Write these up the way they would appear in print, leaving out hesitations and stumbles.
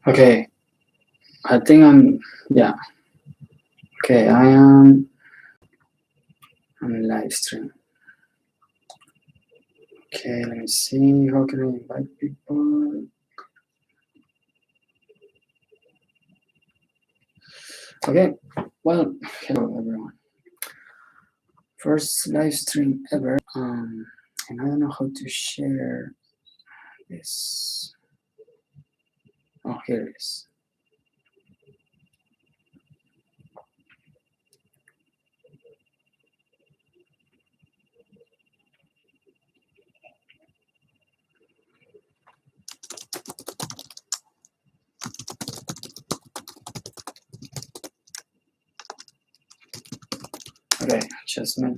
Okay, I think yeah. Okay, I am on live stream. Okay, let me see. How can I invite people? Okay, well, hello everyone. First live stream ever. And I don't know how to share this. Oh, here it is. Okay, just making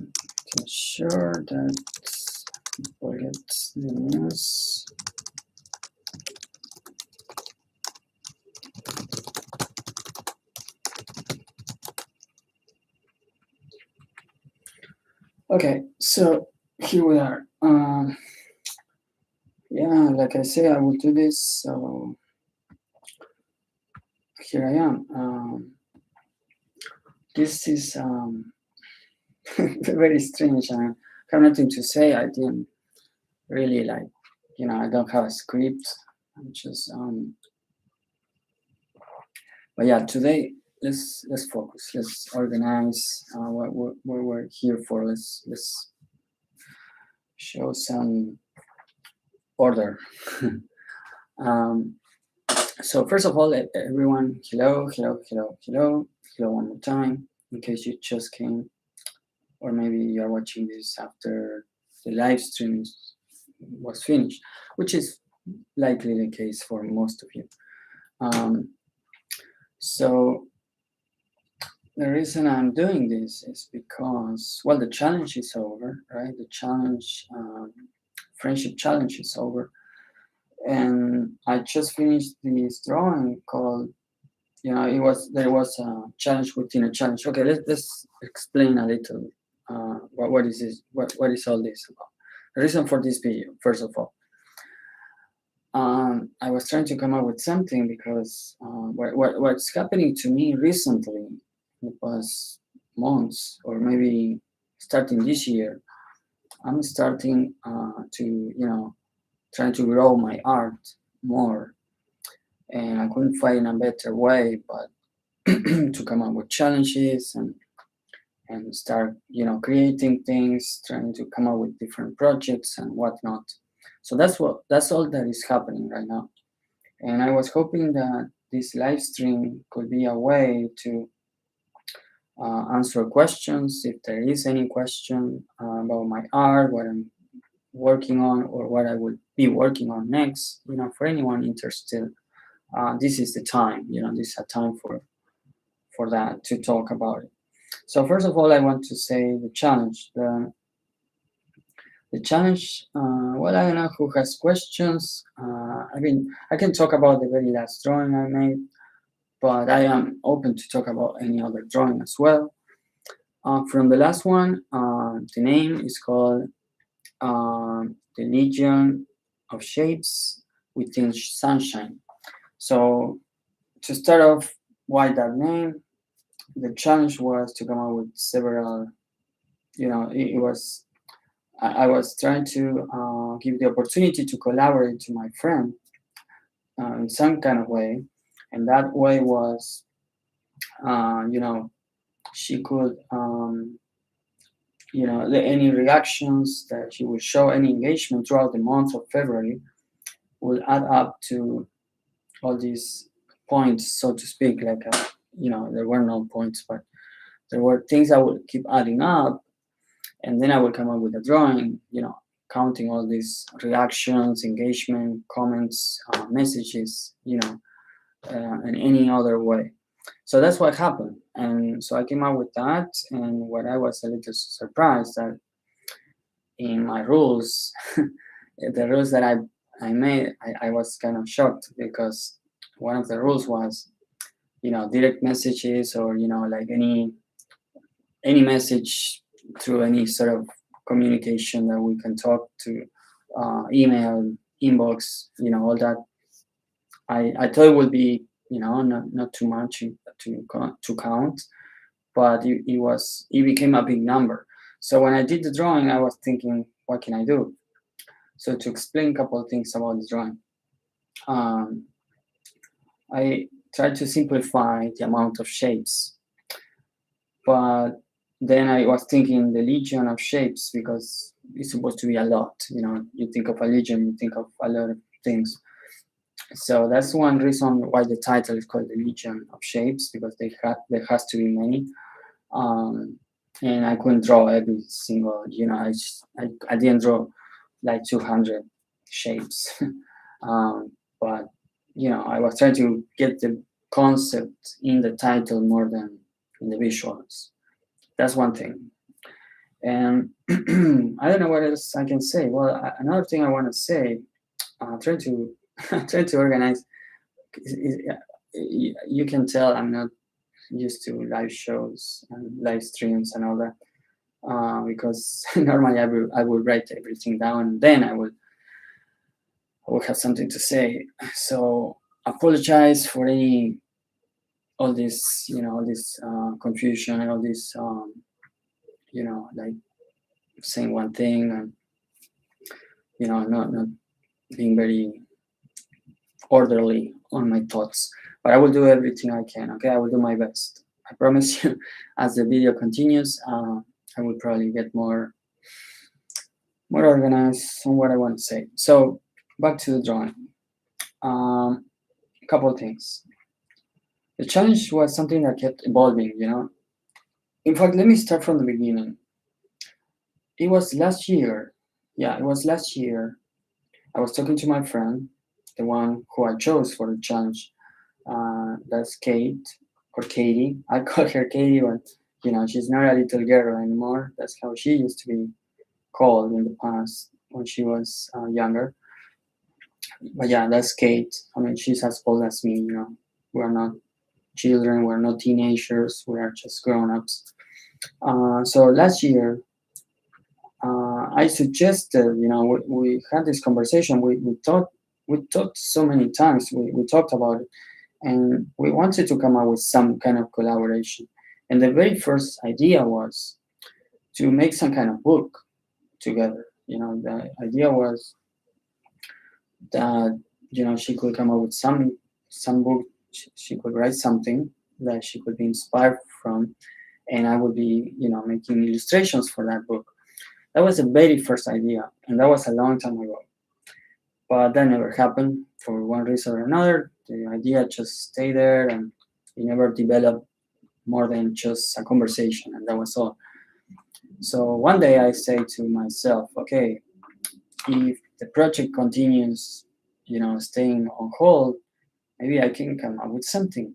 sure that people get the news. Okay, so here we are. Yeah, like I say, I will do this. So here I am. This is very strange. I have nothing to say. I didn't really I don't have a script. I'm just but yeah, today let's focus. Let's organize what we're here for. Let's show some order. um, so first of all, everyone, hello one more time. In case you just came, or maybe you're watching this after the live stream was finished, which is likely the case for most of you. So the reason I'm doing this is because, well, the challenge is over, right? The challenge, friendship challenge is over. And I just finished this drawing called, there was a challenge within a challenge. Okay, let's explain a little what is this, what is all this about. The reason for this video, first of all, I was trying to come up with something because what's happening to me recently, it was months or maybe starting this year, I'm starting to, trying to grow my art more. And I couldn't find a better way but to come up with challenges and start, creating things, trying to come up with different projects and whatnot. So that's all that is happening right now. And I was hoping that this live stream could be a way to answer questions, if there is any question about my art, what I'm working on, or what I will be working on next. For anyone interested, this is the time. This is a time for that, to talk about it. So first of all, I want to say the challenge. The challenge. Well, I don't know who has questions. I can talk about the very last drawing I made, but I am open to talk about any other drawing as well. From the last one, the name is called The Legion of Shapes Within Sunshine. So to start off, why that name? The challenge was to come up with several, it was, I was trying to give the opportunity to collaborate to my friend in some kind of way. And that way was, she could, any reactions that she would show, any engagement throughout the month of February will add up to all these points, so to speak. Like, there were no points, but there were things that would keep adding up. And then I would come up with a drawing, counting all these reactions, engagement, comments, messages, in any other way. So that's what happened. And so I came up with that. And what I was a little surprised that in my rules, the rules that I made, I was kind of shocked because one of the rules was, direct messages or, like any message through any sort of communication that we can talk to, email, inbox, all that I thought it would be, not too much to count, but it became a big number. So when I did the drawing, I was thinking, what can I do? So to explain a couple of things about the drawing, um, I tried to simplify the amount of shapes, but then I was thinking the legion of shapes, because it's supposed to be a lot. You think of a legion, you think of a lot of things. So that's one reason why the title is called the Legion of Shapes, because there has to be many. Um, and I couldn't draw every single. I didn't draw like 200 shapes. But I was trying to get the concept in the title more than in the visuals. That's one thing. And I don't know what else I can say. Well, another thing I want to say, trying to trying to organize. You can tell I'm not used to live shows and live streams and all that, because normally I would write everything down, and then I would have something to say. So apologize for all this confusion and all this like saying one thing and not being very orderly on my thoughts. But I will do everything I can. Okay, I will do my best. I promise you. As the video continues, I will probably get more organized on what I want to say. So back to the drawing. A couple of things. The challenge was something that kept evolving. In fact, let me start from the beginning. It was last year. Yeah, it was last year. I was talking to my friend, the one who I chose for the challenge. That's Kate, or Katie. I call her Katie, but she's not a little girl anymore. That's how she used to be called in the past when she was younger. But yeah, that's Kate. I mean, she's as old as me. We're not children. We're not teenagers. We are just grown-ups. So last year, I suggested. We had this conversation. We talked so many times. We talked about it, and we wanted to come up with some kind of collaboration. And the very first idea was to make some kind of book together. The idea was that she could come up with some book. She could write something that she could be inspired from, and I would be making illustrations for that book. That was the very first idea, and that was a long time ago. But that never happened for one reason or another. The idea just stayed there, and it never developed more than just a conversation, and that was all. So one day I say to myself, okay, if the project continues, staying on hold, maybe I can come up with something.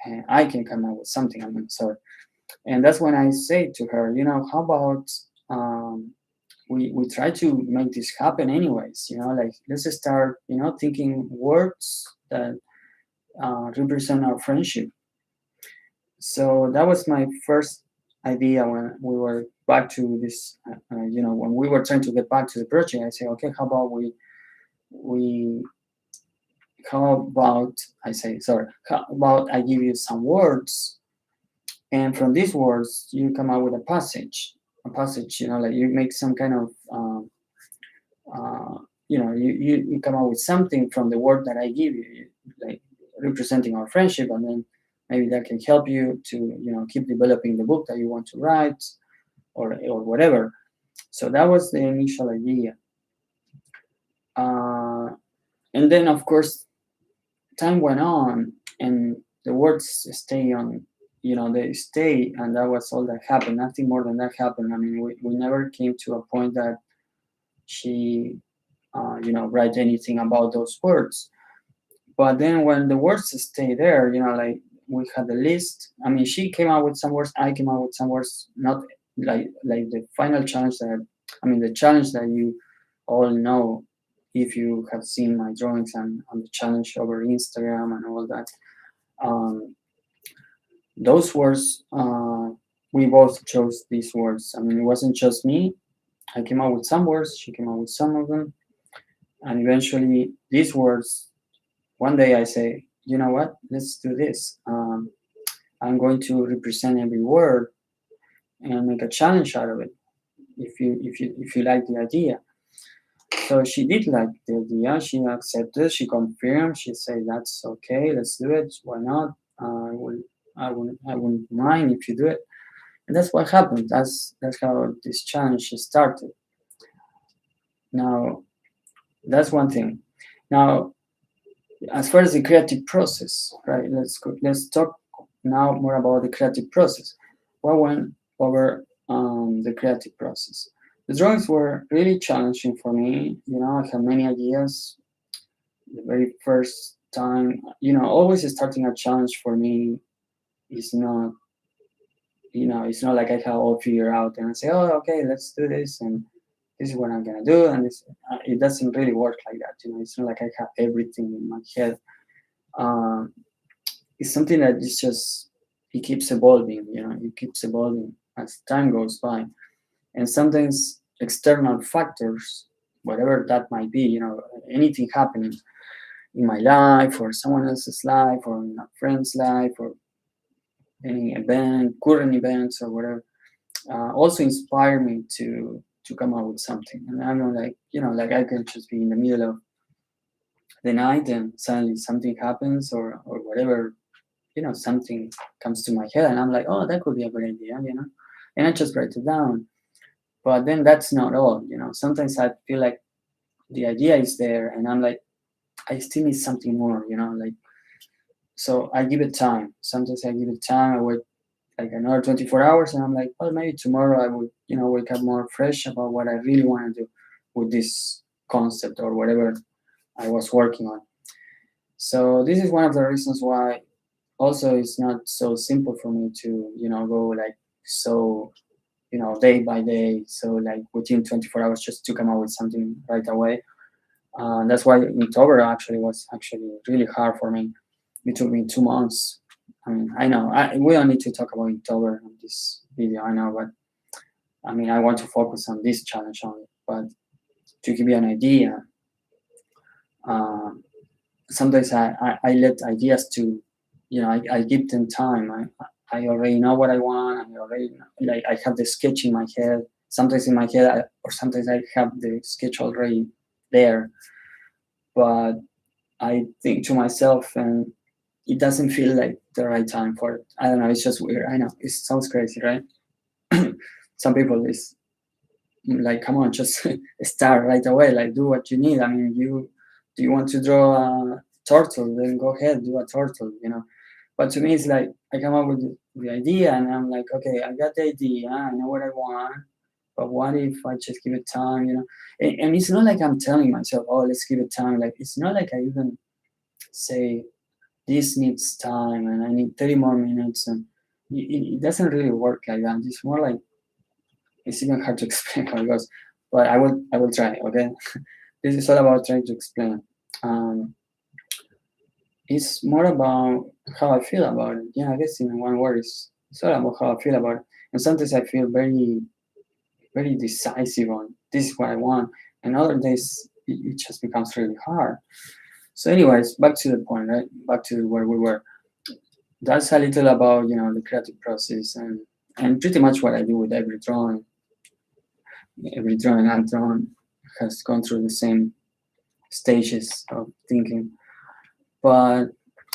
And I can come up with something. I mean, sorry. And that's when I say to her, how about we try to make this happen anyways? Like, let's start, thinking words that represent our friendship. So that was my first idea when we were back to this. When we were trying to get back to the project, I say, okay, we how about I say sorry? How about I give you some words, and from these words you come up with a passage. Like you make some kind of you come up with something from the word that I give you, like representing our friendship, and then maybe that can help you to keep developing the book that you want to write, or whatever. So that was the initial idea, and then of course time went on, and the words stay on. They stay, and that was all that happened. Nothing more than that happened. I mean, we never came to a point that she write anything about those words. But then when the words stay there, like we had a list. I mean, she came out with some words, I came out with some words, not like the final challenge the challenge that you all know if you have seen my drawings and on the challenge over Instagram and all that. Those words, we both chose these words. I mean, it wasn't just me. I came out with some words, she came out with some of them, and eventually these words one day I say, you know what, let's do this. I'm going to represent every word and make a challenge out of it. If you like the idea. So she did like the idea. She accepted. She confirmed. She said, "That's okay. Let's do it. Why not? I wouldn't mind if you do it." And that's what happened. That's how this challenge started. Now, that's one thing. Now, as far as the creative process, right? Let's talk now more about the creative process. What went over the creative process? The drawings were really challenging for me. I had many ideas. The very first time, always starting a challenge for me is not, it's not like I have all figured out and I say, oh, okay, let's do this and this is what I'm gonna do, and it doesn't really work like that. It's not like I have everything in my head. Um, it's something that is just it keeps evolving. It keeps evolving as time goes by, and sometimes external factors, whatever that might be, anything happening in my life or someone else's life or in a friend's life or any event, current events or whatever, also inspire me to come up with something. And I'm not like, like I can just be in the middle of the night and suddenly something happens or whatever, something comes to my head and I'm like, oh, that could be a good idea, and I just write it down. But then that's not all. Sometimes I feel like the idea is there and I'm like, I still need something more, like, so I give it time. Sometimes I give it time. I wait like another 24 hours and I'm like, well, maybe tomorrow I would, wake up more fresh about what I really want to do with this concept or whatever I was working on. So this is one of the reasons why also it's not so simple for me to, go like so, day by day. So like within 24 hours just to come up with something right away. That's why Inktober actually was actually really hard for me. It took me 2 months. I mean, I know we don't need to talk about Inktober in this video. I know, but I mean, I want to focus on this challenge only. But to give you an idea, uh, sometimes I let ideas to, I give them time. I already know what I want. I already like I have the sketch in my head. Sometimes in my head, or sometimes I have the sketch already there. But I think to myself, and it doesn't feel like the right time for it. I don't know. It's just weird. I know it sounds crazy, right? Some people is like, come on, just start right away. Like, do what you need. I mean, do you want to draw a turtle? Then go ahead, do a turtle. But to me, it's like I come up with the idea, and I'm like, okay, I got the idea. I know what I want. But what if I just give it time? And it's not like I'm telling myself, oh, let's give it time. Like it's not like I even say this needs time and I need 30 more minutes, and it doesn't really work like that. It's more like it's even hard to explain how it goes, but I will try. Okay, this is all about trying to explain. Um, it's more about how I feel about it. Yeah, I guess in one word, it's all about how I feel about it. And sometimes I feel very very decisive on this is what I want, and other days it just becomes really hard. So, anyways, back to the point, right? Back to where we were. That's a little about the creative process and pretty much what I do with every drawing. Every drawing I've drawn has gone through the same stages of thinking. But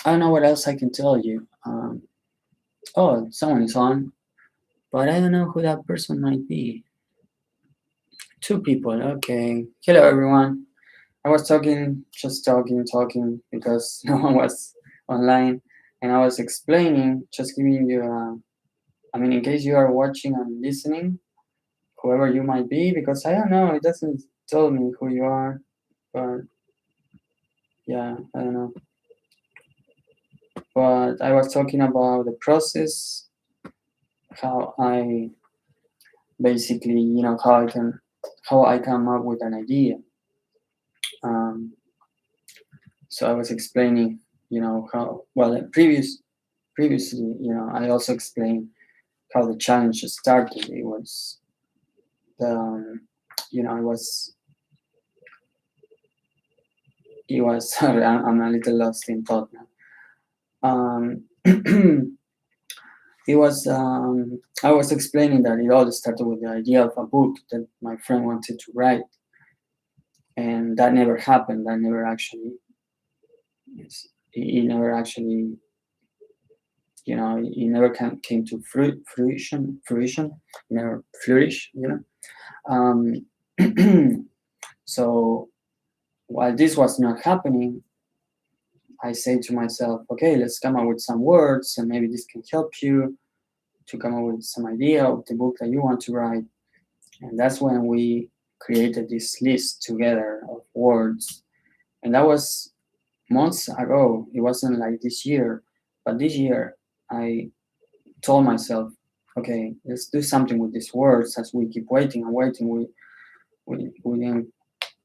I don't know what else I can tell you. Oh, someone is on, but I don't know who that person might be. Two people. Okay. Hello, everyone. I was just talking because no one was online, and I was explaining, just giving you. I mean, in case you are watching and listening, whoever you might be, because I don't know, it doesn't tell me who you are, but yeah, I don't know. But I was talking about the process, how I basically, how I come up with an idea. Um, so I was explaining, how well previously, I also explained how the challenge started. It was the, it was it was sorry, I'm a little lost in thought now. Um, it was I was explaining that it all started with the idea of a book that my friend wanted to write, and that never happened. That never actually, it never actually, it never came to fruition, it never flourished, so while this was not happening, I say to myself, okay, let's come up with some words, and maybe this can help you to come up with some idea of the book that you want to write. And that's when we created this list together of words. And that was months ago. It wasn't like this year, but this year I told myself, okay, let's do something with these words. As we keep waiting and waiting, we didn't,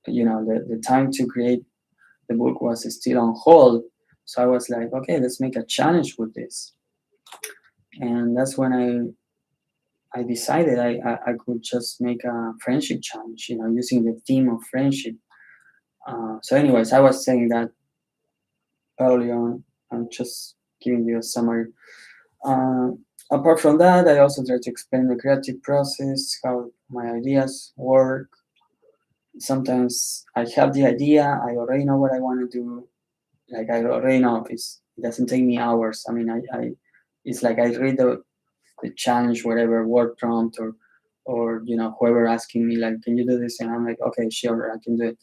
the time to create the book was still on hold. So I was like, okay, let's make a challenge with this. And that's when I decided I could just make a friendship challenge, using the theme of friendship. So anyways, I was saying that early on. I'm just giving you a summary. Uh, Apart from that, I also try to explain the creative process, how my ideas work. Sometimes I have the idea, I already know what I want to do. Like I already know it doesn't take me hours. I mean, I it's like I read the challenge, whatever word prompt, or whoever asking me like, can you do this, and I'm like, okay, sure, I can do it.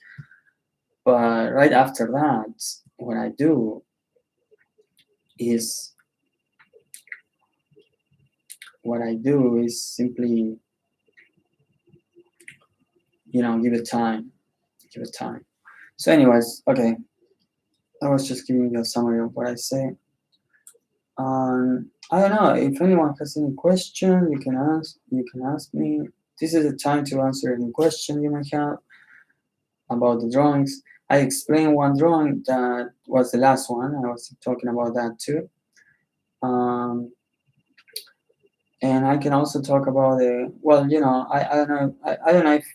But right after that, what I do is simply give it time, so anyways, okay, I was just giving you a summary of what I say. I don't know if anyone has any question. You can ask me. This is the time to answer any question you might have about the drawings. I explained one drawing that was the last one. I was talking about that too. And I can also talk about I don't know. I don't know if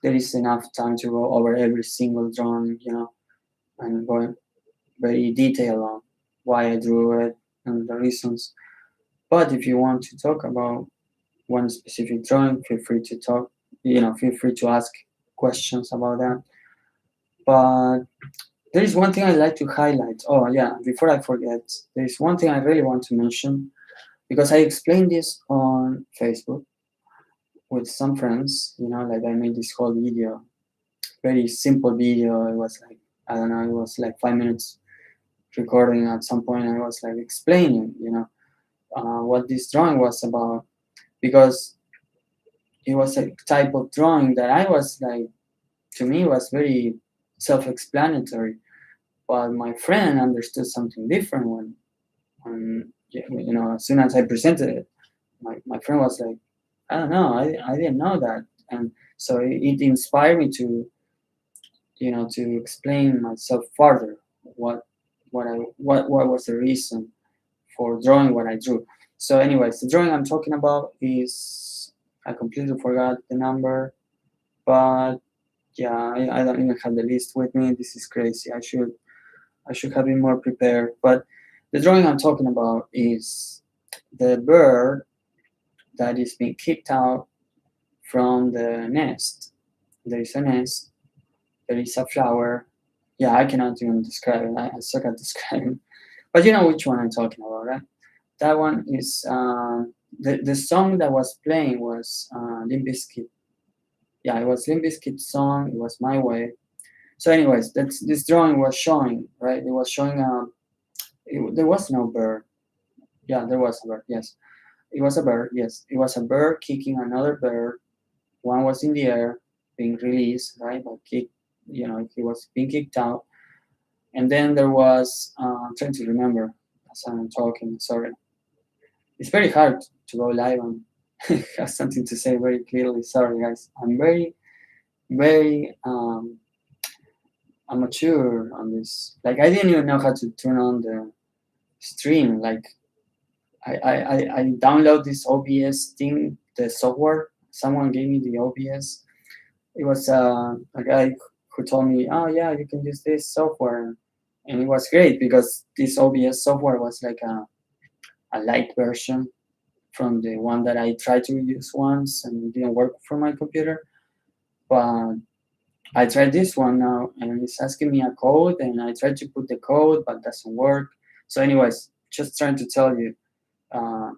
there is enough time to go over every single drawing, and go very detailed on why I drew it and the reasons. But if you want to talk about one specific drawing, feel free to talk. Feel free to ask questions about that. But there is one thing I'd like to highlight. Oh yeah, before I forget, there is one thing I really want to mention, because I explained this on Facebook with some friends. Like I made this whole video, very simple video. It was like, I don't know, it was like 5 minutes recording. At some point, I was like explaining, what this drawing was about, because it was a type of drawing that I was like, to me, was very self-explanatory. But my friend understood something different when as soon as I presented it, my friend was like, I don't know, I didn't know that, and so it inspired me to explain myself further. What was the reason for drawing what I drew. So, anyways, the drawing I'm talking about is, I completely forgot the number, but yeah, I don't even have the list with me. This is crazy. I should have been more prepared. But the drawing I'm talking about is the bird that is being kicked out from the nest. There is a nest. There is a flower. Yeah, I cannot even describe it. I suck at describing. But you know which one I'm talking about, right? That one is the song that was playing was Limp Bizkit. Yeah, it was Limp Bizkit's song. It was My Way. So, anyways, this drawing was showing, right? It was showing there was no bird. Yeah, there was a bird. Yes, it was a bird. Yes, it was a bird kicking another bird. One was in the air, being released, right? But he was being kicked out. And then there was, I'm trying to remember as I'm talking. Sorry, it's very hard to go live and have something to say very clearly. Sorry, guys. I'm very, very amateur on this. Like, I didn't even know how to turn on the stream. Like, I download this OBS thing, the software. Someone gave me the OBS. It was a guy who told me, oh yeah, you can use this software, and it was great because this OBS software was like a light version from the one that I tried to use once and it didn't work for my computer. But I tried this one now and it's asking me a code and I tried to put the code but doesn't work. So anyways, just trying to tell you, uh,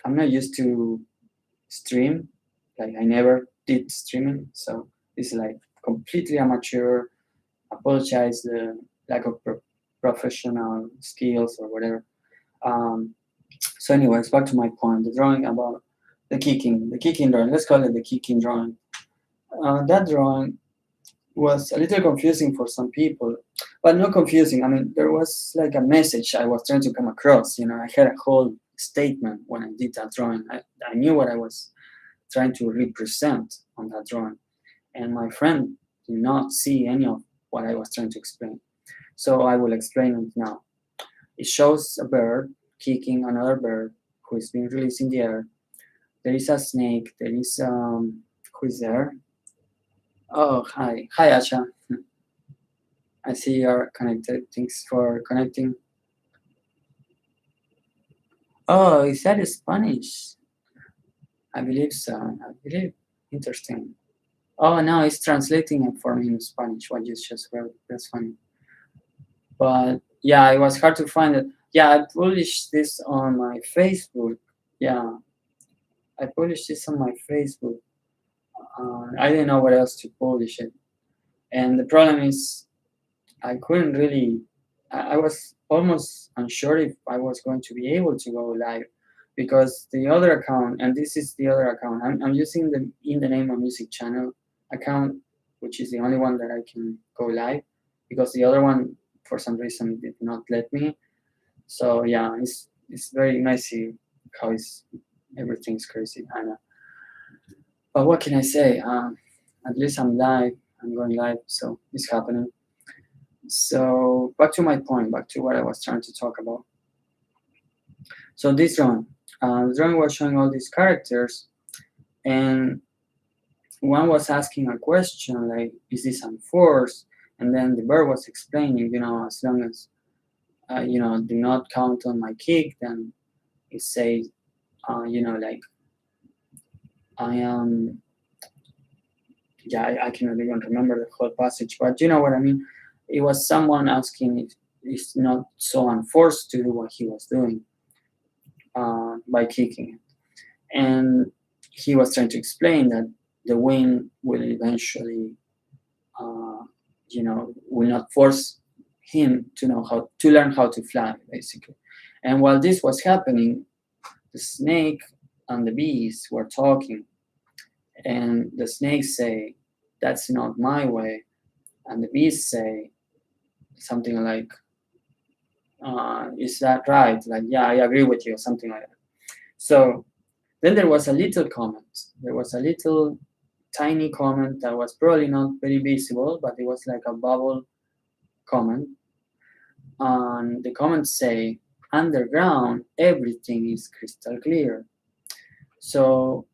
I'm not used to stream. Like I never did streaming. So it's like completely amateur. Apologize the lack of professional skills or whatever. Um, so anyways, back to my point, the drawing about the kicking drawing. Let's call it the kicking drawing. That drawing was a little confusing for some people, but not confusing. I mean, there was like a message I was trying to come across. You know, I had a whole statement when I did that drawing. I knew what I was trying to represent on that drawing, and my friend did not see any of what I was trying to explain. So I will explain it now. It shows a bird kicking another bird who is being released in the air. There is a snake. There is who is there? Oh, hi, hi, Asha. I see you're connected. Thanks for connecting. Oh, is that Spanish? I believe so. I believe. Interesting. Oh, no, it's translating it for me in Spanish. What you just wrote. That's funny. But yeah, it was hard to find it. Yeah, I published this on my Facebook. Yeah, I published this on my Facebook. I didn't know where else to publish it. And the problem is, I couldn't really, I was almost unsure if I was going to be able to go live because the other account, and this is the other account, I'm using the In the Name of Music channel account, which is the only one that I can go live because the other one, for some reason, did not let me. So yeah, it's very messy how everything's crazy. I know. But what can I say? At least I'm live. I'm going live, so it's happening. So back to my point, back to what I was trying to talk about. So this drawing, the drawing was showing all these characters, and one was asking a question like, "Is this unforced?" And then the bird was explaining, you know, as long as you know, do not count on my kick, then it says, you know, like I am. Yeah, I cannot even remember the whole passage, but you know what I mean. It was someone asking if it's not so unforced to do what he was doing by kicking it. And he was trying to explain that the wind will eventually, uh, you know, will not force him to know how to learn how to fly, basically. And while this was happening, the snake and the bees were talking, and the snakes say, "That's not my way," and the bees say something like, "Is that right?" Like, "Yeah, I agree with you," something like that. So then there was a little comment. There was a little tiny comment that was probably not very visible, but it was like a bubble comment. And the comments say, underground, everything is crystal clear. So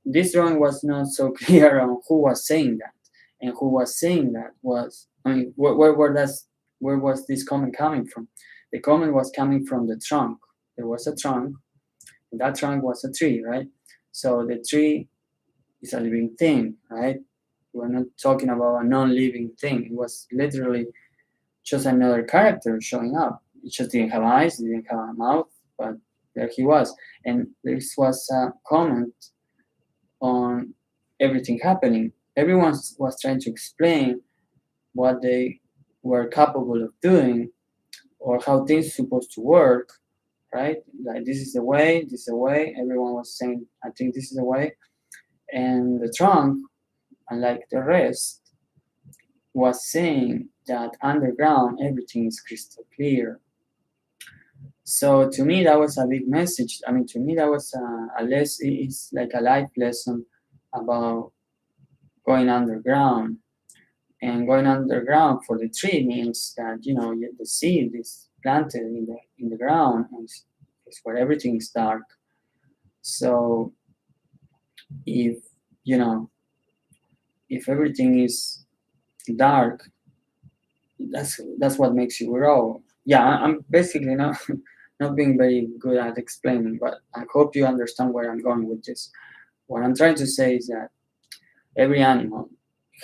this drawing was not so clear on who was saying that. And who was saying that was, I mean, where was this comment coming from? The comment was coming from the trunk. There was a trunk, and that trunk was a tree, right? So the tree is a living thing, right? We're not talking about a non-living thing. It was literally just another character showing up. It just didn't have eyes, it didn't have a mouth, but there he was. And this was a comment on everything happening. Everyone was trying to explain what they were capable of doing or how things supposed to work, right? Like this is the way, this is the way. Everyone was saying, I think this is the way. And the trunk, unlike the rest, was saying that underground everything is crystal clear. So to me that was a big message. I mean, to me that was a lesson. It's like a life lesson about going underground. And going underground for the tree means that you know the seed is planted in the ground, and it's where everything is dark. So if you know if everything is dark, that's what makes you grow. Yeah, I'm basically not not being very good at explaining, but I hope you understand where I'm going with this. What I'm trying to say is that every animal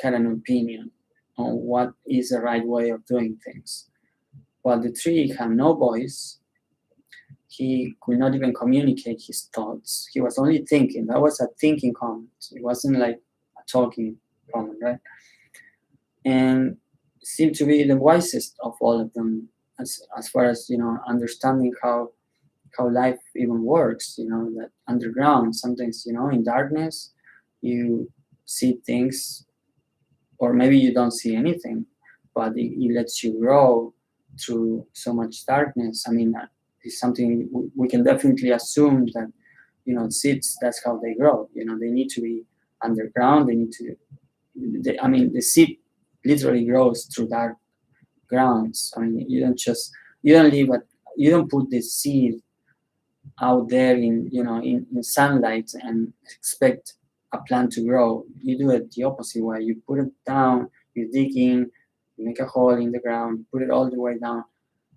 had an opinion on what is the right way of doing things. While the tree had no voice, he could not even communicate his thoughts. He was only thinking. That was a thinking comment. It wasn't like a talking comment, right? And seemed to be the wisest of all of them as far as understanding how life even works. That underground, sometimes in darkness you see things, or maybe you don't see anything, but it lets you grow through so much darkness. I mean, it's something we can definitely assume that seeds, that's how they grow. They need to be underground. They need to I mean, the seed literally grows through dark grounds. I mean, you don't leave it, you don't put the seed out there in sunlight and expect a plant to grow. You do it the opposite way. You put it down, you dig in, you make a hole in the ground, put it all the way down,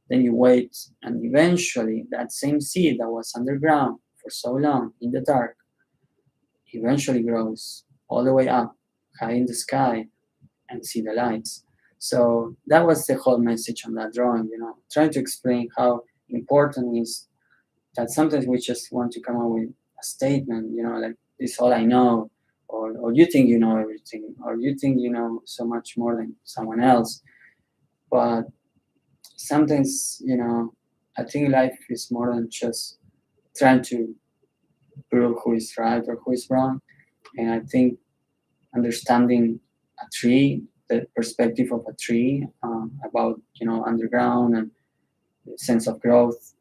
then you wait, and eventually that same seed that was underground for so long in the dark eventually grows all the way up high in the sky and see the lights. So that was the whole message on that drawing, trying to explain how important is that sometimes we just want to come up with a statement, like this is all I know, or you think you know everything, or you think you know so much more than someone else. But sometimes, I think life is more than just trying to prove who is right or who is wrong. And I think understanding a tree, the perspective of a tree, about underground and the sense of growth,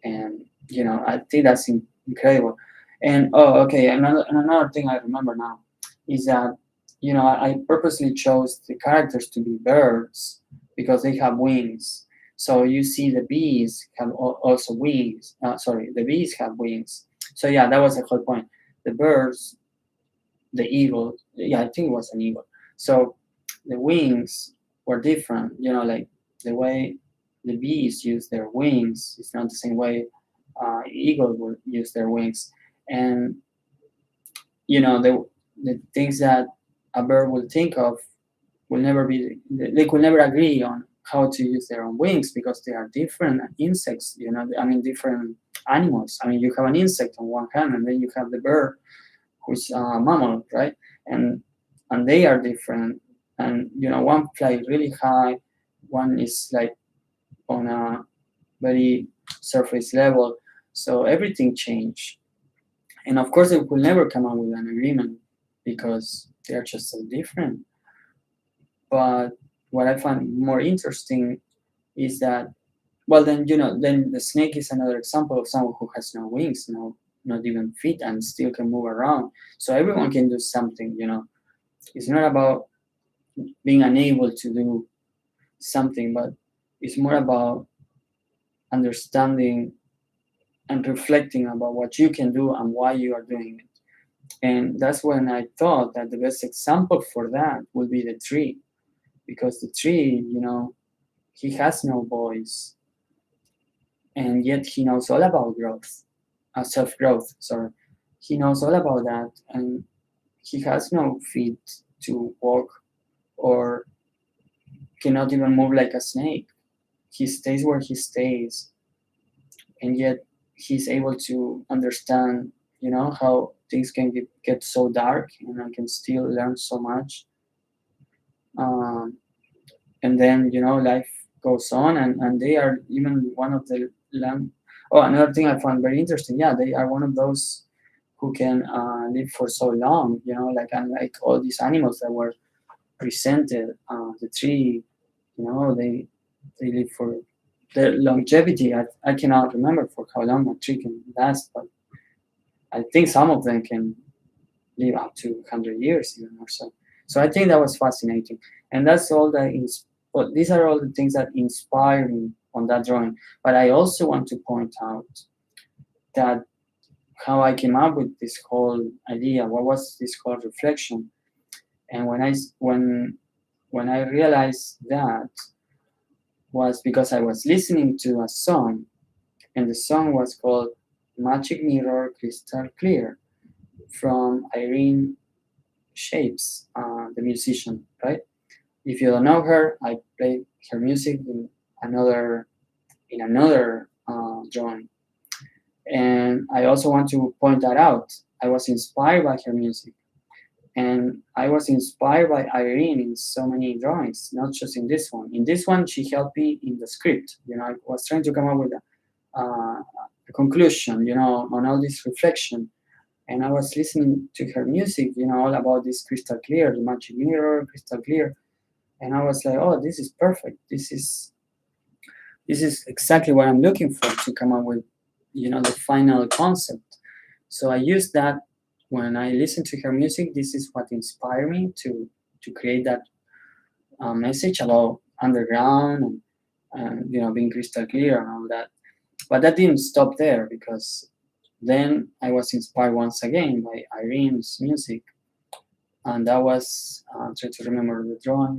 and I think that's incredible. And oh, okay, another thing I remember now is that I purposely chose the characters to be birds because they have wings. So you see the bees have also wings. Sorry, the bees have wings. So yeah, that was the whole point. The birds, the eagle, yeah, I think it was an eagle. So the wings were different. Like the way the bees use their wings is not the same way eagle will use their wings. And the things that a bird will think of will never be, they could never agree on how to use their own wings because they are different insects. I mean, different animals. I mean, you have an insect on one hand, and then you have the bird, who's a mammal, right? And they are different. And one fly really high, one is like on a very surface level. So everything changed. And of course, they could never come up with an agreement because they're just so different. But what I find more interesting is that, well, then the snake is another example of someone who has no wings, not even feet, and still can move around. So everyone can do something. It's not about being unable to do something, but it's more about understanding and reflecting about what you can do and why you are doing it. And that's when I thought that the best example for that would be the tree, because the tree, he has no voice, and yet he knows all about growth, self-growth. Sorry, he knows all about that, and he has no feet to walk, or cannot even move like a snake. He stays where he stays, and yet he's able to understand, how things can get so dark, and I can still learn so much. Um, and then life goes on, and they are even one of the land. Oh, another thing I found very interesting. Yeah, they are one of those who can live for so long. Like unlike all these animals that were presented, the tree, they live for their longevity. I cannot remember for how long a tree can last, but I think some of them can live up to 100 years even or so. So I think that was fascinating, and that's all that is. But these are all the things that inspire me on that drawing. But I also want to point out that how I came up with this whole idea. What was this whole reflection? And when when I realized that was because I was listening to a song, and the song was called Magic Mirror Crystal Clear from Irene Shapes, the musician, right? If you don't know her, I play her music in another drawing. And I also want to point that out. I was inspired by her music, and I was inspired by Irene in so many drawings, not just in this one. In this one, she helped me in the script. I was trying to come up with a conclusion, on all this reflection. And I was listening to her music, all about this crystal clear, the magic mirror, crystal clear. And I was like, oh, this is perfect. This is exactly what I'm looking for to come up with, the final concept. So I used that when I listen to her music. This is what inspired me to create that message about underground and being crystal clear and all that. But that didn't stop there, because then I was inspired once again by Irene's music, and that was try to remember the drawing.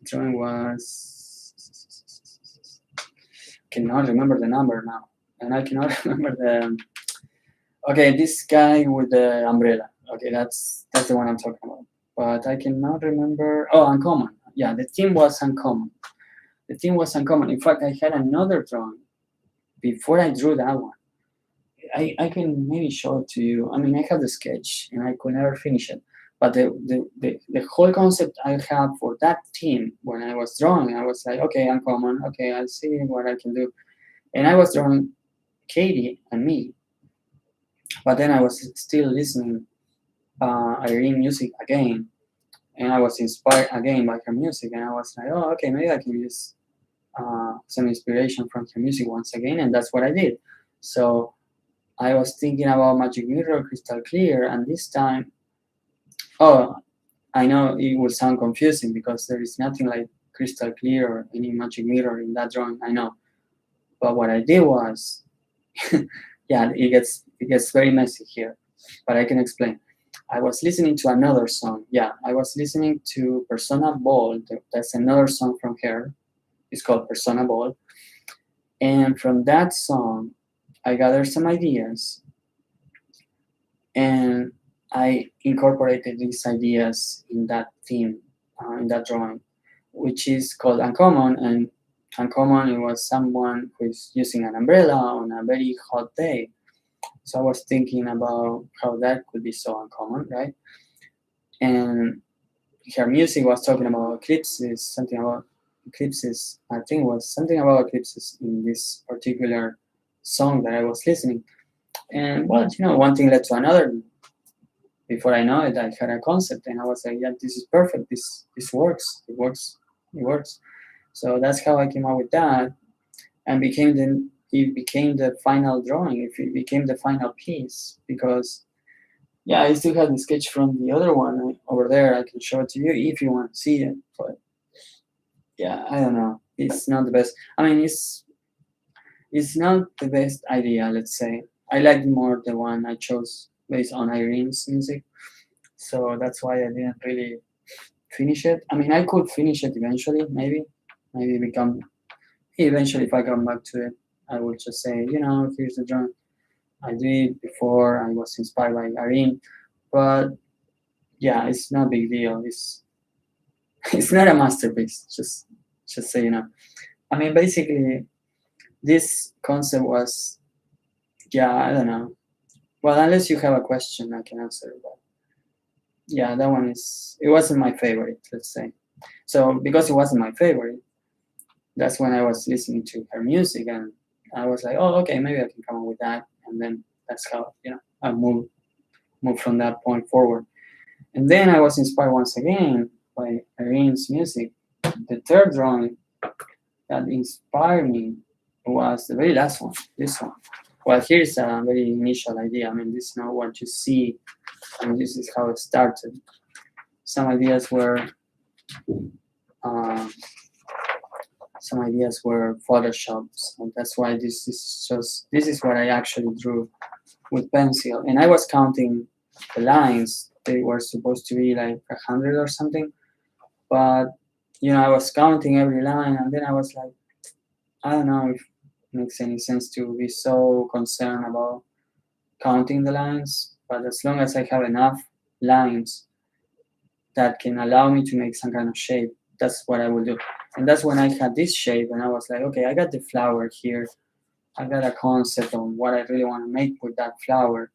Drawing was cannot remember the number now, and I cannot remember the. Okay, this guy with the umbrella. Okay, that's the one I'm talking about. But I cannot remember. Oh, Uncommon. Yeah, the theme was Uncommon. The theme was Uncommon. In fact, I had another drawing before I drew that one. I can maybe show it to you. I mean, I have the sketch and I could never finish it. But the whole concept I had for that theme when I was drawing, I was like, okay, Uncommon. Okay, I'll see what I can do. And I was drawing Katie and me. But then I was still listening Irene music again, and I was inspired again by her music, and I was like, oh, okay, maybe I can use some inspiration from her music once again, and that's what I did. So I was thinking about Magic Mirror, Crystal Clear, and this time, oh, I know it will sound confusing because there is nothing like Crystal Clear or any Magic Mirror in that drawing, I know. But what I did was, yeah, it gets very messy here, but I can explain. I was listening to another song. Yeah, I was listening to Persona Ball. That's another song from her. It's called Persona Ball. And from that song, I gathered some ideas, and I incorporated these ideas in that theme, in that drawing, which is called Uncommon. And Uncommon, it was someone who is using an umbrella on a very hot day. So I was thinking about how that could be so uncommon, right? And her music was talking about eclipses, something about eclipses. I think it was something about eclipses in this particular song that I was listening. And well, one thing led to another. Before I know it, I had a concept, and I was like, yeah, this is perfect. This works. It works. It works. So that's how I came up with that, and it became the final drawing. It became the final piece, because yeah, I still have the sketch from the other one over there. I can show it to you if you want to see it. But yeah, I don't know. It's not the best. I mean, it's not the best idea. Let's say I like more the one I chose based on Irene's music. So that's why I didn't really finish it. I mean, I could finish it eventually, maybe become. Eventually, if I come back to it, I would just say, here's the drawing I did before. I was inspired by Irene, but yeah, it's not a big deal. It's not a masterpiece. Just so you know. I mean, basically, this concept was, yeah, I don't know. Well, unless you have a question, I can answer. But yeah, that one it wasn't my favorite. Let's say. So because it wasn't my favorite, that's when I was listening to her music, and I was like, oh, okay, maybe I can come up with that, and then that's how I move from that point forward. And then I was inspired once again by Irene's music. The third drawing that inspired me was the very last one, this one. Well, here's a very initial idea. I mean, this is not what you see, and this is how it started. Some ideas were photoshopped, so that's why this is what I actually drew with pencil. And I was counting the lines, they were supposed to be like 100 or something, but I was counting every line, and then I was like, I don't know if it makes any sense to be so concerned about counting the lines, but as long as I have enough lines that can allow me to make some kind of shape, that's what I will do. And that's when I had this shape, and I was like, okay, I got the flower here. I got a concept on what I really want to make with that flower.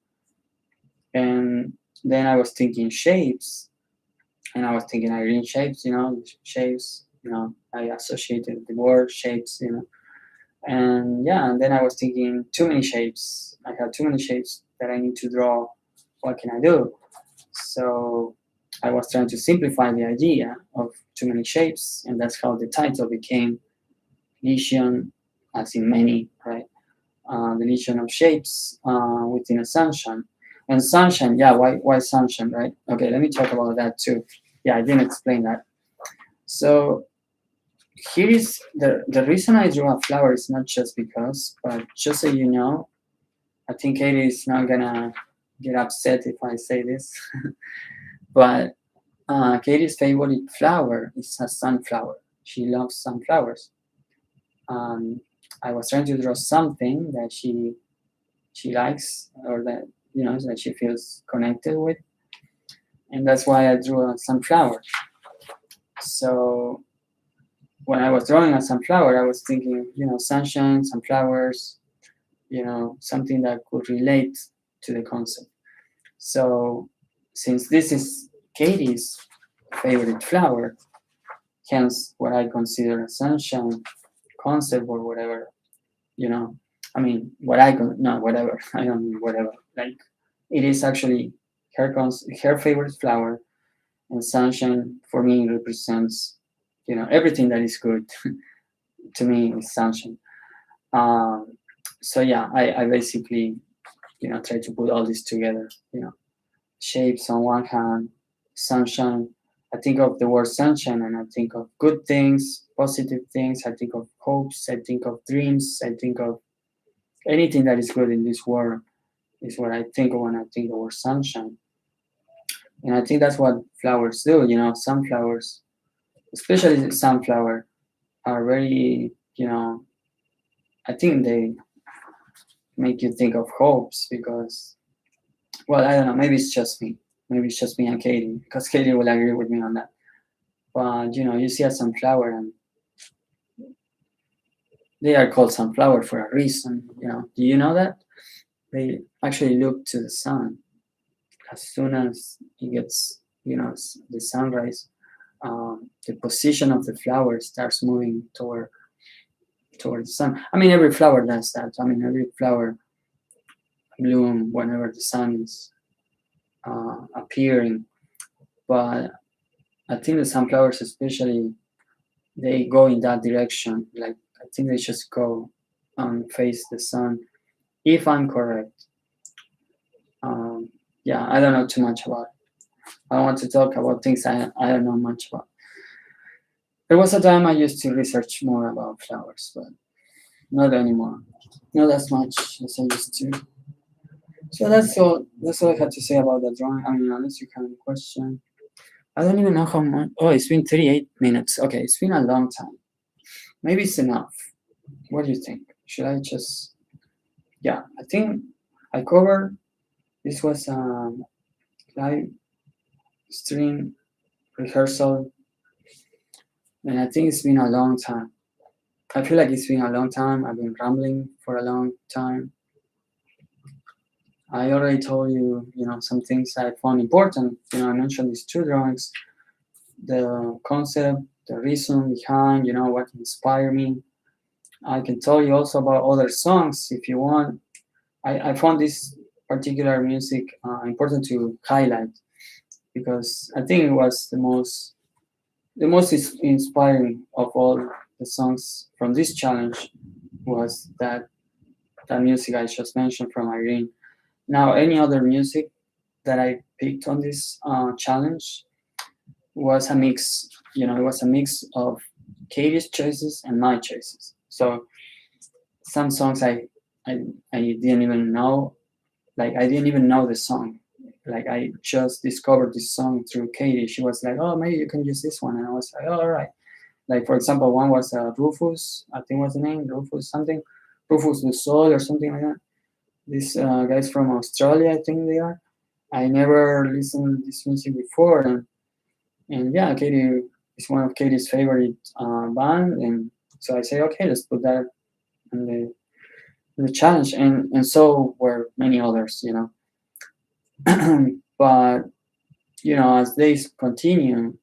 And then I was thinking shapes, and I was thinking Irene shapes, shapes, I associated the word shapes, And yeah, and then I was thinking too many shapes. I have too many shapes that I need to draw. What can I do? So I was trying to simplify the idea of too many shapes, and that's how the title became Legion, as in many, right? The legion of shapes within a sunshine. And sunshine, yeah, why sunshine, right? Okay, let me talk about that too. Yeah, I didn't explain that. So here is the reason I drew a flower is not just because, but just so you know, I think Katie is not gonna get upset if I say this, but Katie's favorite flower is a sunflower. She loves sunflowers. I was trying to draw something that she likes, or that that she feels connected with, and that's why I drew a sunflower. So when I was drawing a sunflower, I was thinking, sunshine, sunflowers, something that could relate to the concept. So since this is Katie's favorite flower, hence what I consider a sunshine concept or whatever, I mean, what I con no whatever I don't mean whatever. Like it is actually her favorite flower, and sunshine for me represents, everything that is good to me is sunshine. Um, so yeah, I basically try to put all this together. Shapes on one hand, sunshine. I think of the word sunshine and I think of good things, positive things. I think of hopes. I think of dreams. I think of anything that is good in this world is what I think of when I think the word sunshine. And I think that's what flowers do. Sunflowers, especially the sunflower, are very, I think they make you think of hopes because, well, I don't know, maybe it's just me. Maybe it's just me and Katie, because Katie will agree with me on that. But, you see a sunflower and they are called sunflower for a reason, Do you know that? They actually look to the sun. As soon as it gets, the sunrise, the position of the flower starts moving toward the sun. I mean, every flower does that. I mean, every flower bloom whenever the sun is appearing. But I think the sunflowers, especially, they go in that direction. Like I think they just go and face the sun. If I'm correct. Yeah, I don't know too much about it. I want to talk about things I don't know much about. There was a time I used to research more about flowers, but not anymore. Not as much as I used to. So that's all. That's all I had to say about the drawing. I mean, unless you have any question. I don't even know how much. Oh, it's been 38 minutes. Okay, it's been a long time. Maybe it's enough. What do you think? Should I just? Yeah, I think I covered. This was live stream rehearsal, and I think it's been a long time. I feel like it's been a long time. I've been rambling for a long time. I already told you, some things I found important. I mentioned these two drawings, the concept, the reason behind, what inspired me. I can tell you also about other songs if you want. I found this particular music important to highlight because I think it was the most inspiring of all the songs from this challenge was that music I just mentioned from Irene. Now, any other music that I picked on this challenge was a mix. It was a mix of Katie's choices and my choices. So some songs I didn't even know, like I didn't even know the song. like I just discovered this song through Katie. She was like, "Oh, maybe you can use this one," and I was like, "Oh, all right." Like for example, one was Rufus, I think was the name, Rufus something, Rufus Du Sol or something like that. These guys from Australia, I think they are. I never listened to this music before, and yeah, Katie is one of Katie's favorite band, and so I say, okay, let's put that in the challenge, and so were many others, you know. But you know, as days continue,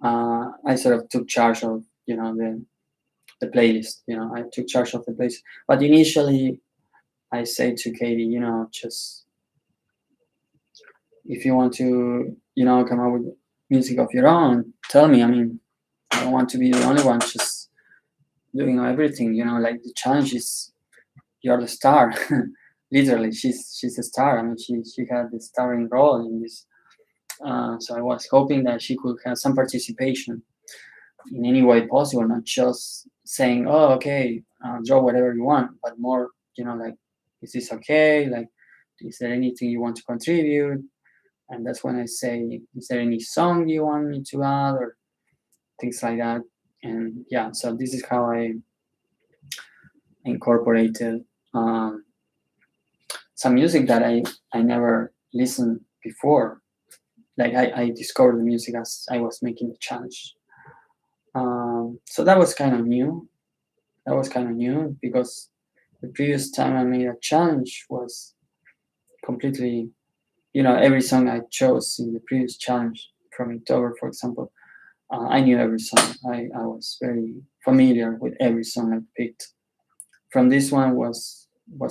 I sort of took charge of the playlist. You know, I took charge of the playlist. But initially, I say to Katie, you know, just if you want to, you know, come up with music of your own, tell me. I mean, I don't want to be the only one just doing everything. You know, like the challenge is you're the star. Literally, she's a star. I mean, she had the starring role in this. So I was hoping that she could have some participation in any way possible, not just saying, "Oh, okay, draw whatever you want," but more, you know, like, "Is this okay? Like, is there anything you want to contribute?" And that's when I say, "Is there any song you want me to add?" or things like that. And yeah, so this is how I incorporated um, some music that I never listened before. Like I discovered the music as I was making the challenge. So that was kind of new. That was kind of new because the previous time I made a challenge was completely, you know, every song I chose in the previous challenge from October, for example, I knew every song. I was very familiar with every song I picked. From this one was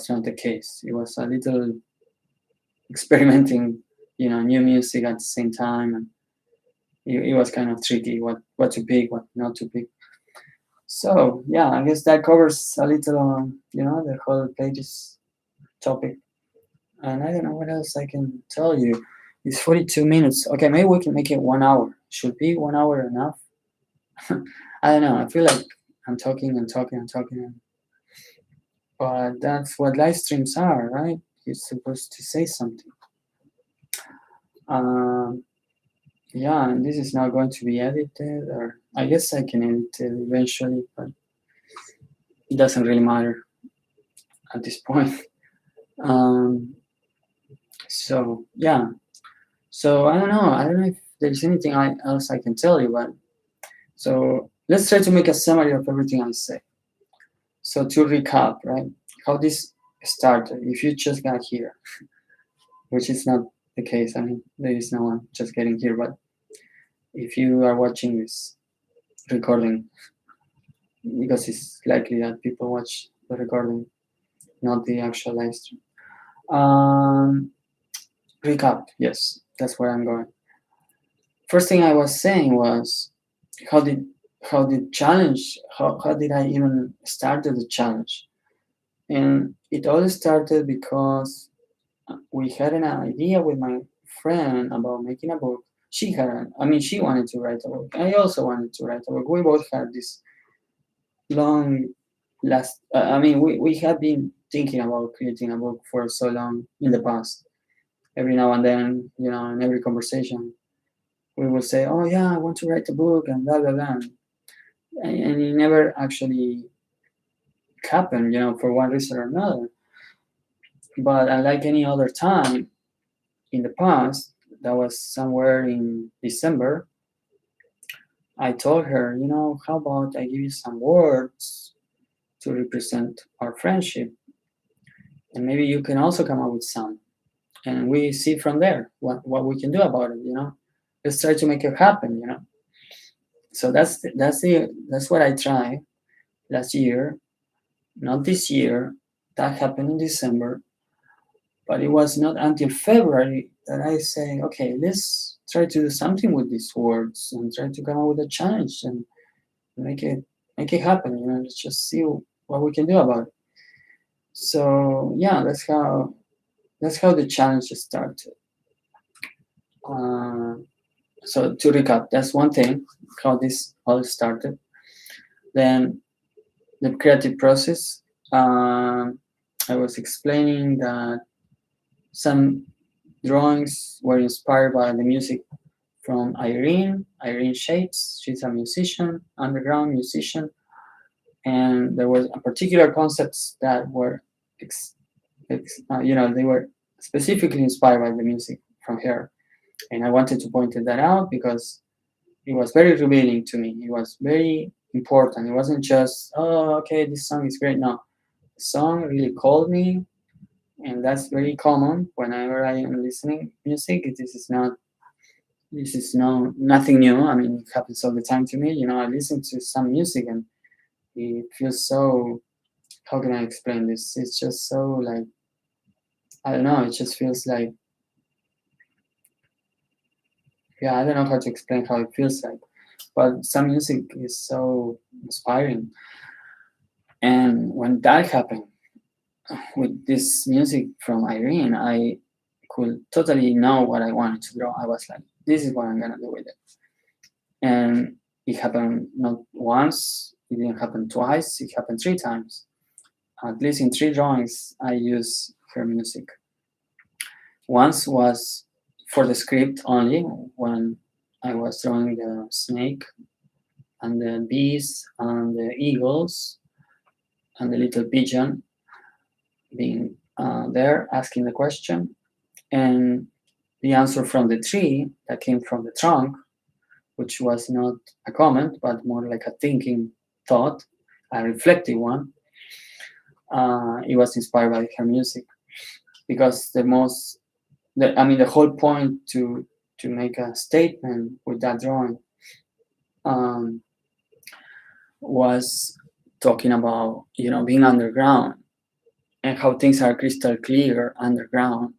not the case. It was a little experimenting, you know, new music at the same time, and it was kind of tricky what to pick, what not to pick. So yeah, I guess that covers a little, you know, the whole playlist topic. And I don't know what else I can tell you. It's 42 minutes. Okay, maybe we can make it 1 hour. Should be 1 hour enough? I don't know. I feel like I'm talking and talking and talking, but that's what live streams are, right? You're supposed to say something. Um, yeah, and this is not going to be edited, or I guess I can edit it eventually, but it doesn't really matter at this point. Um, so yeah, so I don't know. I don't know if there's anything else I can tell you, but so let's try to make a summary of everything I say. So to recap, right, how this started. If you just got here, which is not the case. I mean, there is no one just getting here, but if you are watching this recording, because it's likely that people watch the recording, not the actual live stream. Um, Recap. Yes, that's where I'm going. First thing I was saying was how did how did I even started the challenge? And it all started because we had an idea with my friend about making a book. She had, I mean, she wanted to write a book. I also wanted to write a book. We both had this long last. I mean, we had been thinking about creating a book for so long in the past. Every now and then, you know, in every conversation, we would say, "Oh yeah, I want to write a book," and blah blah blah, and it never actually happened, you know, for one reason or another. But unlike any other time in the past, that was somewhere in December, I told her, you know, how about I give you some words to represent our friendship, and maybe you can also come up with some, and we see from there what we can do about it, you know. Let's try to make it happen, you know. So that's what I tried last year, not this year. That happened in December, but it was not until February that I say, okay, let's try to do something with these words and try to come up with a challenge and make it make it happen. You know, let's just see what we can do about it. So yeah, that's how the challenge started. Uh, so to recap, that's one thing how this all started. Then the creative process. I was explaining that some drawings were inspired by the music from Irene Shapes. She's a musician, underground musician, and there was a particular concepts that were, they were specifically inspired by the music from her. And I wanted to point that out because it was very revealing to me. It was very important. It wasn't just, oh, okay, this song is great. No, the song really called me, and that's very common whenever I am listening music. This is nothing new. I mean, it happens all the time to me. I listen to some music and it feels so. How can I explain this? It's just so like, I don't know. It just feels like, yeah, I don't know how to explain how it feels like, but some music is so inspiring. And when that happened with this music from Irene, I could totally know what I wanted to draw. I was like, this is what I'm gonna do with it. And it happened not once, it didn't happen twice, it happened 3 times. At least in 3 drawings, I use her music. Once was for the script only, when I was drawing the snake and the bees and the eagles and the little pigeon being there asking the question. And the answer from the tree that came from the trunk, which was not a comment, but more like a thinking thought, a reflective one, it was inspired by her music. Because the whole point to make a statement with that drawing um, was talking about being underground and how things are crystal clear underground.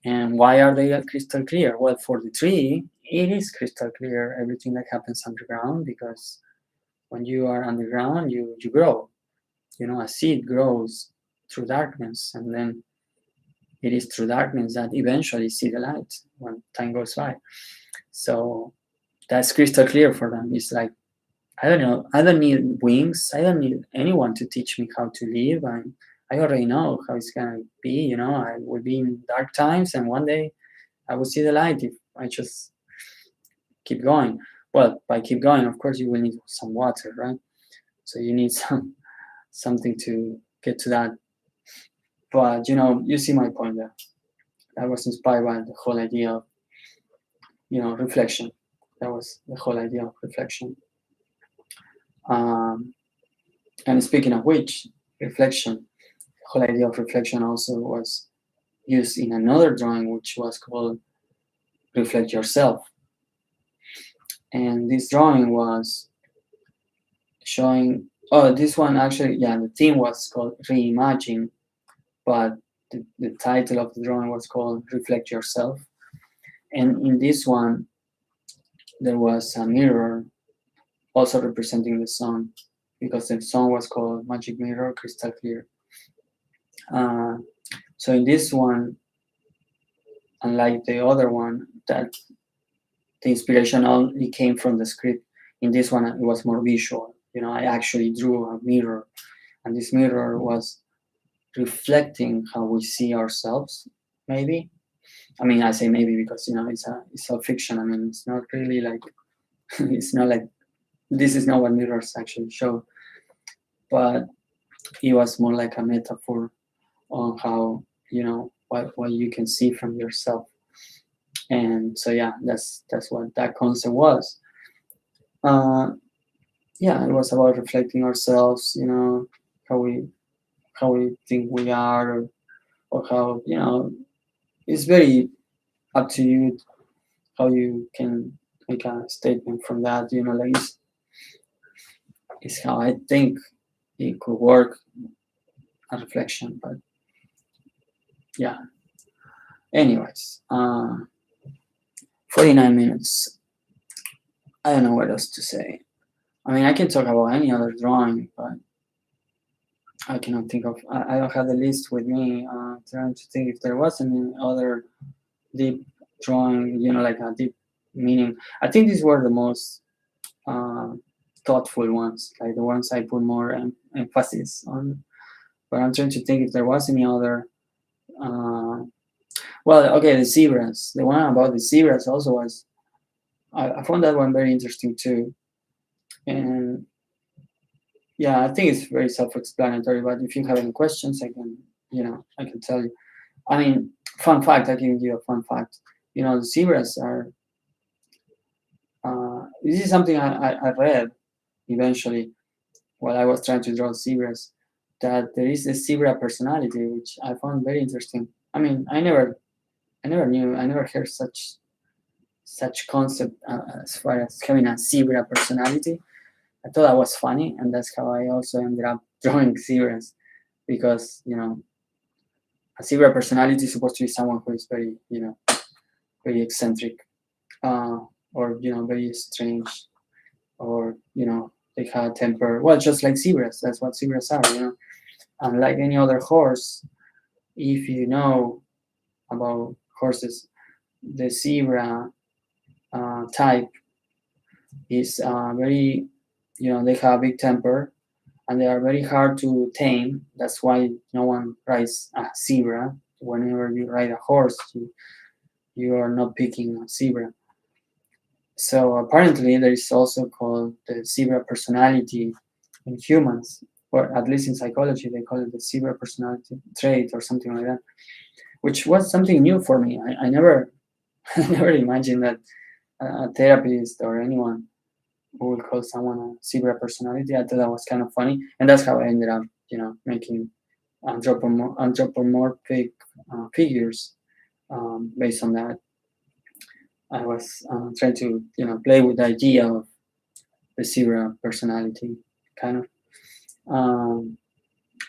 And why are they crystal clear? Well, for the tree, it is crystal clear everything that happens underground, because when you are underground, you grow. A seed grows through darkness, and then it is through darkness that eventually see the light when time goes by. So that's crystal clear for them. It's like, I don't know, I don't need wings. I don't need anyone to teach me how to live. I already know how it's gonna be. I will be in dark times, and one day I will see the light if I just keep going. Well, by keep going, of course, you will need some water, right? So you need something to get to that. But you see my point there. I was inspired by the whole idea of reflection. That was the whole idea of reflection. Um, and speaking of which, reflection, the whole idea of reflection also was used in another drawing, which was called Reflect Yourself. And this drawing was showing, this one actually, yeah, the theme was called Reimagine, but the title of the drawing was called Reflect Yourself. And in this one, there was a mirror also representing the sun, because the song was called Magic Mirror, Crystal Clear. So in this one, unlike the other one, that the inspiration only came from the script, in this one it was more visual. I actually drew a mirror, and this mirror was reflecting how we see ourselves, maybe. I mean, I say maybe because it's all fiction. I mean, it's not really like it's not like this is not what mirrors actually show, but it was more like a metaphor on how what you can see from yourself. And so yeah, that's what that concept was. Yeah, it was about reflecting ourselves, how we think we are, or how it's very up to you how you can make a statement from that. Like it's how I think it could work, a reflection. But yeah, anyways, 49 minutes. I don't know what else to say. I mean, I can talk about any other drawing, but I cannot think of. I don't have the list with me. Trying to think if there was any other deep drawing, like a deep meaning. I think these were the most thoughtful ones, like the ones I put more emphasis on. But I'm trying to think if there was any other. Well, okay, the zebras. The one about the zebras also was. I found that one very interesting too, and yeah, I think it's very self-explanatory. But if you have any questions, I can tell you. I mean, fun fact. I can give you a fun fact. The zebras are. This is something I read eventually while I was trying to draw zebras. That there is a zebra personality, which I found very interesting. I mean, I never knew, I never heard such concept as far as having a zebra personality. I thought that was funny, and that's how I also ended up drawing zebras because a zebra personality is supposed to be someone who is very very eccentric, uh, or very strange, or they have a temper. Well, just like zebras, that's what zebras are. Unlike any other horse, if you know about horses, the zebra type is very, they have a big temper and they are very hard to tame. That's why no one rides a zebra. Whenever you ride a horse, you are not picking a zebra. So apparently, there is also called the zebra personality in humans, or at least in psychology, they call it the zebra personality trait or something like that, which was something new for me. I never, I never imagined that a therapist or anyone who would call someone a zebra personality. I thought that was kind of funny, and that's how I ended up, making anthropomorphic figures based on that. I was trying to, play with the idea of the zebra personality, kind of. Um,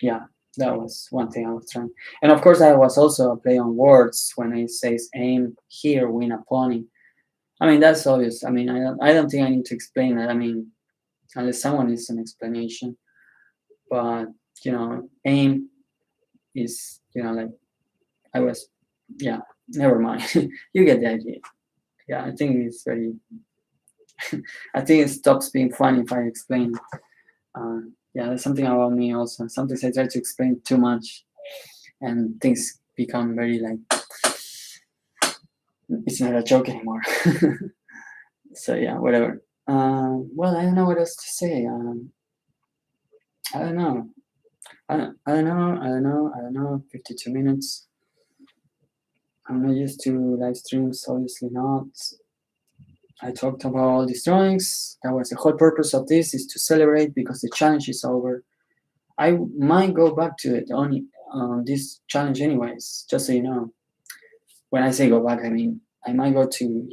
yeah, that was one thing I was trying. And of course, I was also a play on words when it says aim here, win a pony. I mean, that's obvious. I mean, I don't think I need to explain that. I mean, unless someone needs an explanation. But, aim is, like, I was, yeah, never mind. You get the idea. Yeah, I think it's very, I think it stops being fun if I explain. Yeah, there's something about me also. Sometimes I try to explain too much and things become very like, it's not a joke anymore. So yeah, whatever. Well, I don't know what else to say. I don't know. I don't know. 52 minutes. I'm not used to live streams, obviously not. I talked about all these drawings. That was the whole purpose of this, is to celebrate because the challenge is over. I might go back to it on this challenge anyways, just so you know. When I say go back, I mean I might go to,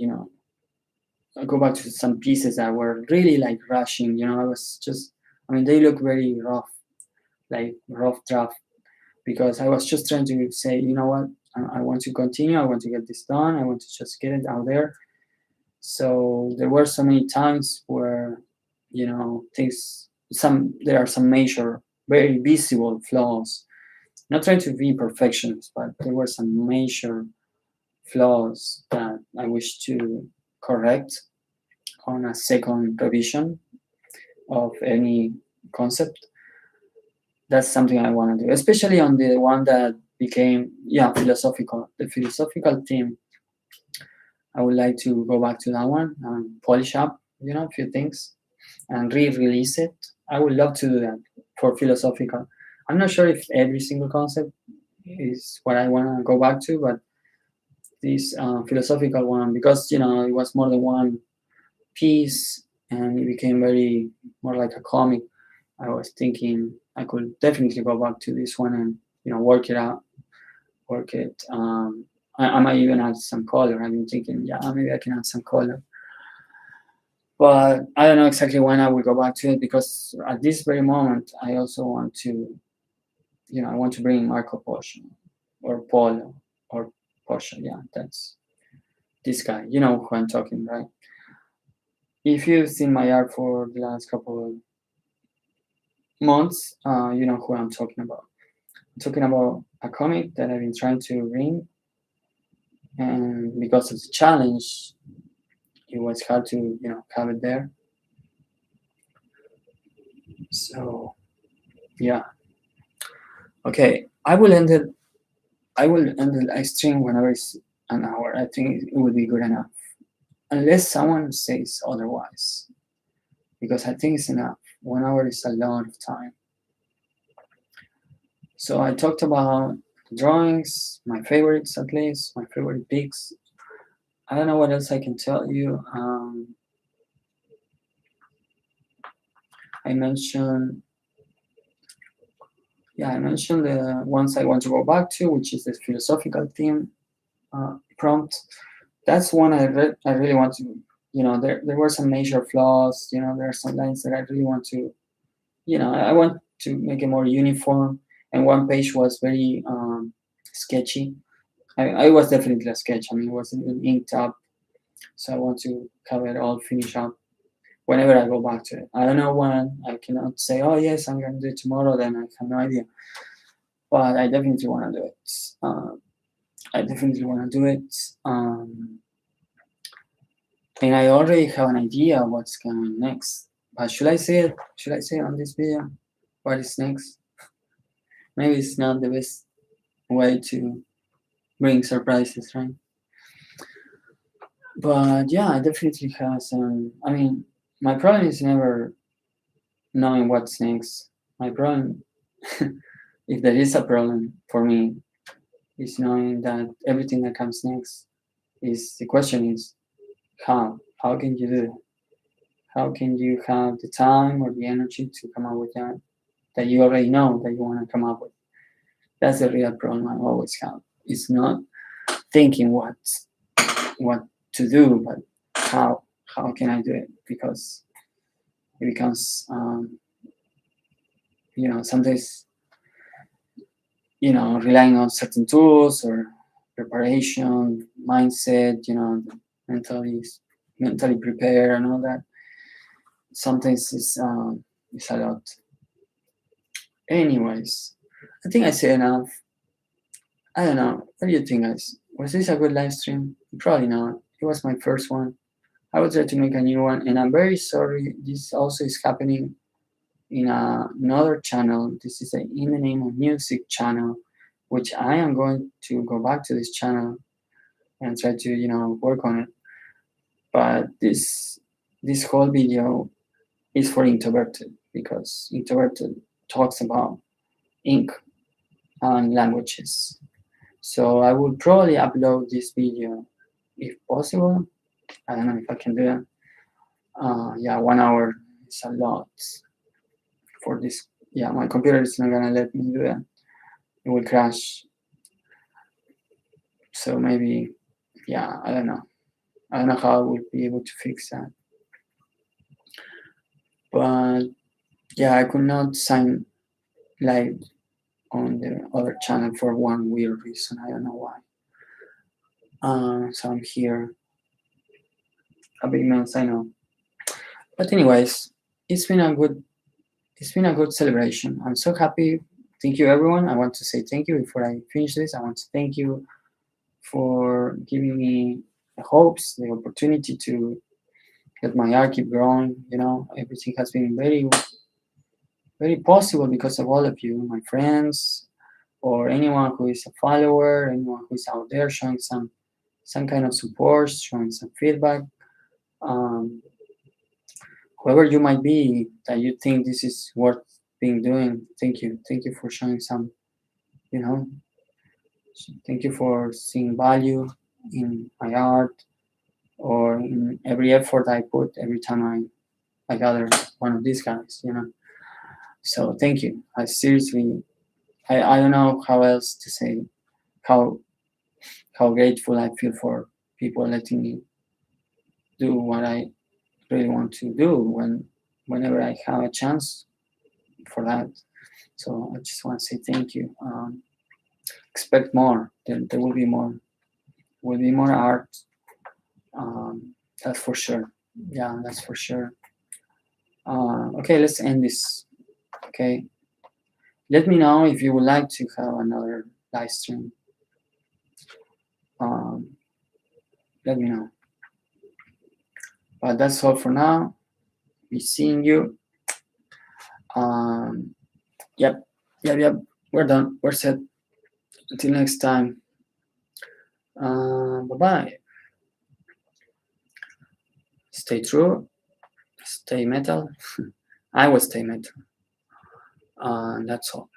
go back to some pieces that were really like rushing, I was just, I mean, they look very rough, like rough draft, because I was just trying to say, you know what, I want to continue, I want to get this done, I want to just get it out there. So there were so many times where, things, there are some major, very visible flaws. Not trying to be perfectionist, but there were some major flaws that I wish to correct on a second revision of any concept. That's something I want to do, especially on the one that became, philosophical. The philosophical theme, I would like to go back to that one and polish up, a few things and re-release it. I would love to do that for philosophical. I'm not sure if every single concept is what I want to go back to, but this philosophical one, because it was more than one piece and it became very more like a comic. I was thinking I could definitely go back to this one and work it out, work it. I might even add some color. I've been thinking, yeah, maybe I can add some color, but I don't know exactly when I will go back to it, because at this very moment I also want to, I want to bring Marco Posho or Polo or Posho. Yeah, that's this guy. You know who I'm talking, right? If you've seen my art for the last couple of months, you know who I'm talking about. I'm talking about a comic that I've been trying to bring, and because of the challenge, it was hard to have it there. So yeah, okay, I will end it. I will end the live stream whenever it's an hour. I think it would be good enough, unless someone says otherwise, because I think it's enough. 1 hour is a lot of time. So I talked about drawings, my favorites at least, my favorite picks. I don't know what else I can tell you. I mentioned the ones I want to go back to, which is the philosophical theme prompt. That's one I really want to, there were some major flaws, there are some lines that I really want to, I want to make it more uniform. And one page was very sketchy. I was definitely a sketch. I mean, it wasn't even inked up. So I want to have it all finished up whenever I go back to it. I don't know when. I cannot say, oh yes, I'm going to do it tomorrow. Then I have no idea. But I definitely want to do it. And I already have an idea of what's coming next. But should I say it? Should I say it on this video? What is next? Maybe it's not the best way to bring surprises, right? But yeah, I definitely have some. I mean, my problem is never knowing what's next. My problem, if there is a problem for me, is knowing that everything that comes next is the question is how? How can you do it? How can you have the time or the energy to come up with that you already know that you want to come up with? That's the real problem I always have. It's not thinking what to do, but how can I do it? Because it becomes sometimes relying on certain tools or preparation, mindset, mentally prepare and all that. Sometimes it's a lot. Anyways, I think I said enough. I don't know. What do you think, guys? Was this a good live stream? Probably not. It was my first one. I will try to make a new one, and I'm very sorry. This also is happening in another channel. This is an In the Name of Music channel, which I am going to go back to this channel and try to work on it. But this whole video is for Introverted, because Introverted talks about ink and languages. So I will probably upload this video if possible. I don't know if I can do that. Yeah, 1 hour is a lot for this. Yeah, my computer is not gonna let me do that. It will crash. So maybe, yeah, I don't know. I don't know how I will be able to fix that. But yeah, I could not sign live on the other channel for one weird reason. I don't know why. So I'm here. A big mess, I know. But anyways, it's been a good celebration. I'm so happy. Thank you, everyone. I want to say thank you before I finish this. I want to thank you for giving me the hopes, the opportunity to let my art keep growing. Everything has been very, very possible because of all of you, my friends, or anyone who is a follower, anyone who is out there showing some kind of support, showing some feedback. Whoever you might be, that you think this is worth being doing, thank you. Thank you for showing some, thank you for seeing value in my art or in every effort I put every time I gather one of these guys, So thank you. I seriously, I don't know how else to say how grateful I feel for people letting me do what I really want to do whenever I have a chance for that. So I just want to say thank you. Expect more. There will be more. Will be more art. That's for sure. Yeah, that's for sure. Okay, let's end this. Okay. Let me know if you would like to have another live stream. Let me know. But that's all for now. Be seeing you. Yep. We're done. We're set. Until next time. Bye-bye. Stay true. Stay metal. I will stay metal. That's all.